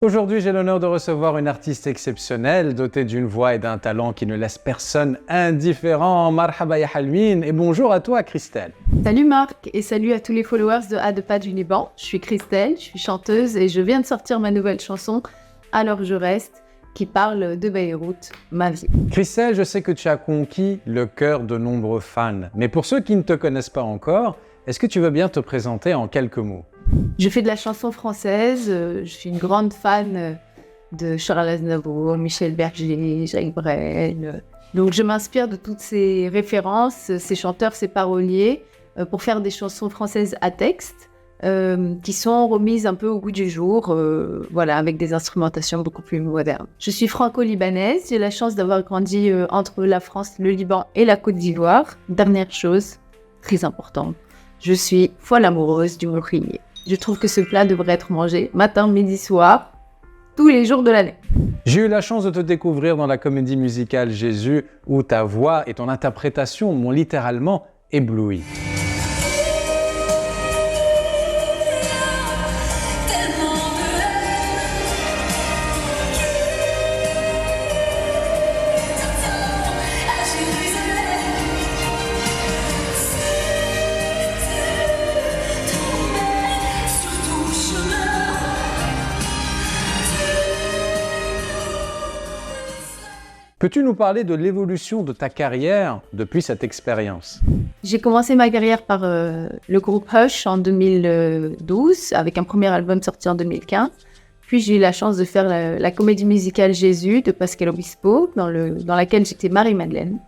Aujourd'hui, j'ai l'honneur de recevoir une artiste exceptionnelle, dotée d'une voix et d'un talent qui ne laisse personne indifférent. Marhaba ya Halmin, et bonjour à toi, Christelle. Salut Marc et salut à tous les followers de A de Pas du Liban. Je suis Christelle, je suis chanteuse et je viens de sortir ma nouvelle chanson « Alors je reste » qui parle de Beyrouth, ma vie. Christelle, je sais que tu as conquis le cœur de nombreux fans. Mais pour ceux qui ne te connaissent pas encore, est-ce que tu veux bien te présenter en quelques mots ? Je fais de la chanson française, je suis une grande fan de Charles Aznavour, Michel Berger, Jacques Brel. Donc je m'inspire de toutes ces références, ces chanteurs, ces paroliers, pour faire des chansons françaises à texte, qui sont remises un peu au goût du jour, voilà, avec des instrumentations beaucoup plus modernes. Je suis franco-libanaise, j'ai la chance d'avoir grandi entre la France, le Liban et la Côte d'Ivoire. Dernière chose, très importante, je suis folle amoureuse du moukhiye. Je trouve que ce plat devrait être mangé matin, midi, soir, tous les jours de l'année. J'ai eu la chance de te découvrir dans la comédie musicale Jésus, où ta voix et ton interprétation m'ont littéralement ébloui. Peux-tu nous parler de l'évolution de ta carrière depuis cette expérience ? J'ai commencé ma carrière par le groupe Hush en 2012, avec un premier album sorti en 2015. Puis j'ai eu la chance de faire la comédie musicale Jésus de Pascal Obispo, dans laquelle j'étais Marie-Madeleine.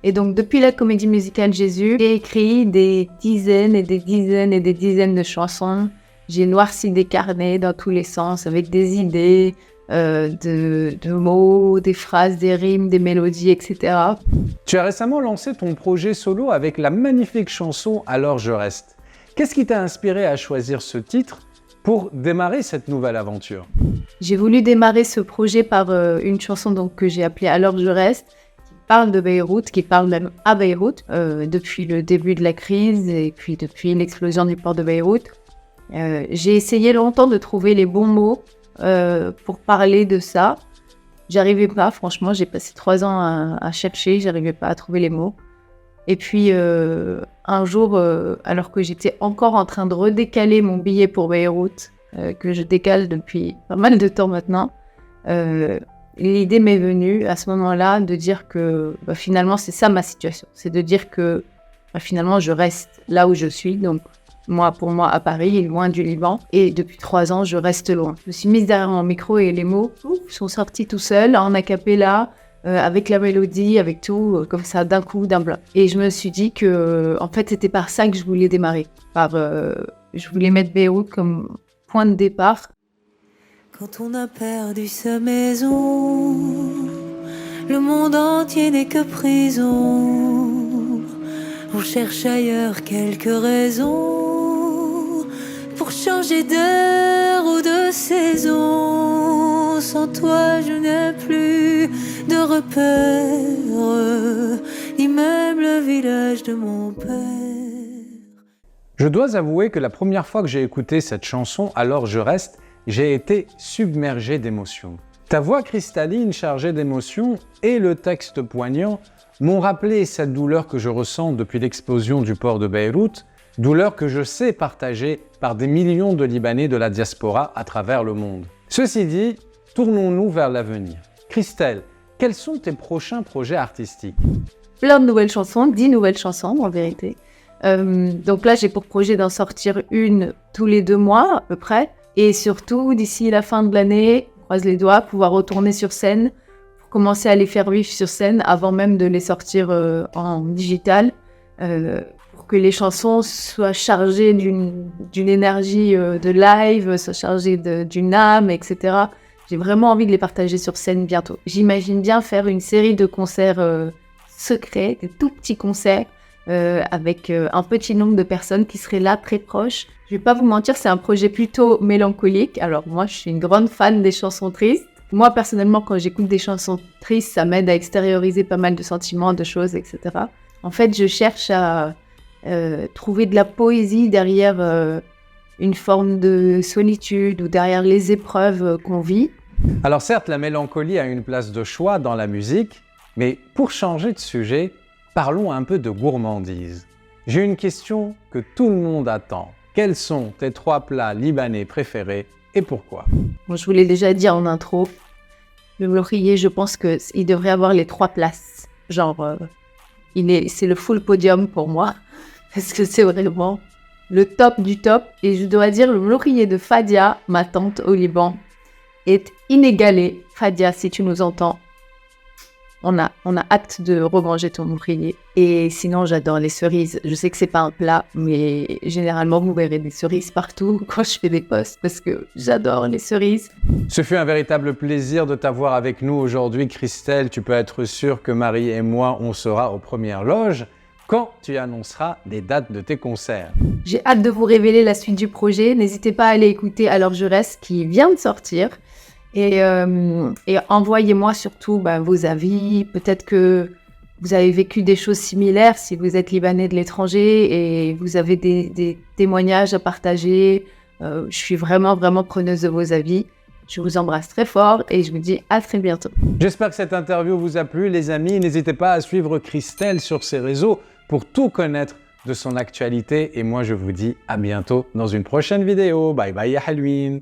Et donc depuis la comédie musicale Jésus, j'ai écrit des dizaines et des dizaines et des dizaines de chansons. J'ai noirci des carnets dans tous les sens, avec des idées, de mots, des phrases, des rimes, des mélodies, etc. Tu as récemment lancé ton projet solo avec la magnifique chanson « Alors je reste ». Qu'est-ce qui t'a inspiré à choisir ce titre pour démarrer cette nouvelle aventure ? J'ai voulu démarrer ce projet par une chanson donc, que j'ai appelée « Alors je reste », qui parle de Beyrouth, qui parle même à Beyrouth, depuis le début de la crise et puis depuis l'explosion du port de Beyrouth. J'ai essayé longtemps de trouver les bons mots pour parler de ça. J'arrivais pas, franchement, j'ai passé 3 ans à chercher, j'arrivais pas à trouver les mots. Et puis un jour, alors que j'étais encore en train de redécaler mon billet pour Beyrouth, que je décale depuis pas mal de temps maintenant, l'idée m'est venue à ce moment-là de dire que finalement c'est ça ma situation, c'est de dire que finalement je reste là où je suis, donc pour moi, à Paris, loin du Liban. Et depuis 3 ans, je reste loin. Je me suis mise derrière mon micro et les mots sont sortis tout seuls, en a cappella, avec la mélodie, avec tout, comme ça, d'un coup, d'un bloc. Et je me suis dit que, en fait, c'était par ça que je voulais démarrer. Je voulais mettre Beyrouth comme point de départ. Quand on a perdu sa maison, le monde entier n'est que prison. On cherche ailleurs quelques raisons pour changer d'heure ou de saison. Sans toi, je n'ai plus de repères, ni même le village de mon père. Je dois avouer que la première fois que j'ai écouté cette chanson « Alors je reste », j'ai été submergé d'émotions. Ta voix cristalline chargée d'émotions et le texte poignant m'ont rappelé cette douleur que je ressens depuis l'explosion du port de Beyrouth, douleur que je sais partagée par des millions de Libanais de la diaspora à travers le monde. Ceci dit, tournons-nous vers l'avenir. Christelle, quels sont tes prochains projets artistiques ? Plein de nouvelles chansons, 10 nouvelles chansons en vérité. Donc là, j'ai pour projet d'en sortir une tous les 2 mois à peu près. Et surtout, d'ici la fin de l'année, croise les doigts, pouvoir retourner sur scène, commencer à les faire vivre sur scène avant même de les sortir en digital, pour que les chansons soient chargées d'une énergie de live, soient chargées d'une âme, etc. J'ai vraiment envie de les partager sur scène bientôt. J'imagine bien faire une série de concerts secrets, des tout petits concerts, avec un petit nombre de personnes qui seraient là, très proches. Je vais pas vous mentir, c'est un projet plutôt mélancolique. Alors moi, je suis une grande fan des chansons tristes. Moi, personnellement, quand j'écoute des chansons tristes, ça m'aide à extérioriser pas mal de sentiments, de choses, etc. En fait, je cherche à trouver de la poésie derrière une forme de solitude ou derrière les épreuves qu'on vit. Alors certes, la mélancolie a une place de choix dans la musique, mais pour changer de sujet, parlons un peu de gourmandise. J'ai une question que tout le monde attend. Quels sont tes 3 plats libanais préférés et pourquoi? Bon, je vous l'ai déjà dit en intro, le mlokhiyé, je pense qu'il devrait avoir les 3 places. Genre, c'est le full podium pour moi, parce que c'est vraiment le top du top. Et je dois dire, le mlokhiyé de Fadia, ma tante au Liban, est inégalé. Fadia, si tu nous entends, on a hâte de remanger ton mlokhiyé. Et sinon, j'adore les cerises. Je sais que c'est pas un plat, mais généralement, vous verrez des cerises partout quand je fais des posts, parce que j'adore les cerises. Ce fut un véritable plaisir de t'avoir avec nous aujourd'hui, Christelle. Tu peux être sûre que Marie et moi, on sera aux premières loges quand tu annonceras les dates de tes concerts. J'ai hâte de vous révéler la suite du projet. N'hésitez pas à aller écouter Alors je reste, qui vient de sortir. Et envoyez-moi surtout vos avis. Peut-être que vous avez vécu des choses similaires si vous êtes Libanais de l'étranger et vous avez des témoignages à partager. Je suis vraiment, vraiment preneuse de vos avis. Je vous embrasse très fort et je vous dis à très bientôt. J'espère que cette interview vous a plu, les amis. N'hésitez pas à suivre Christelle sur ses réseaux pour tout connaître de son actualité. Et moi, je vous dis à bientôt dans une prochaine vidéo. Bye bye, ya Halouin.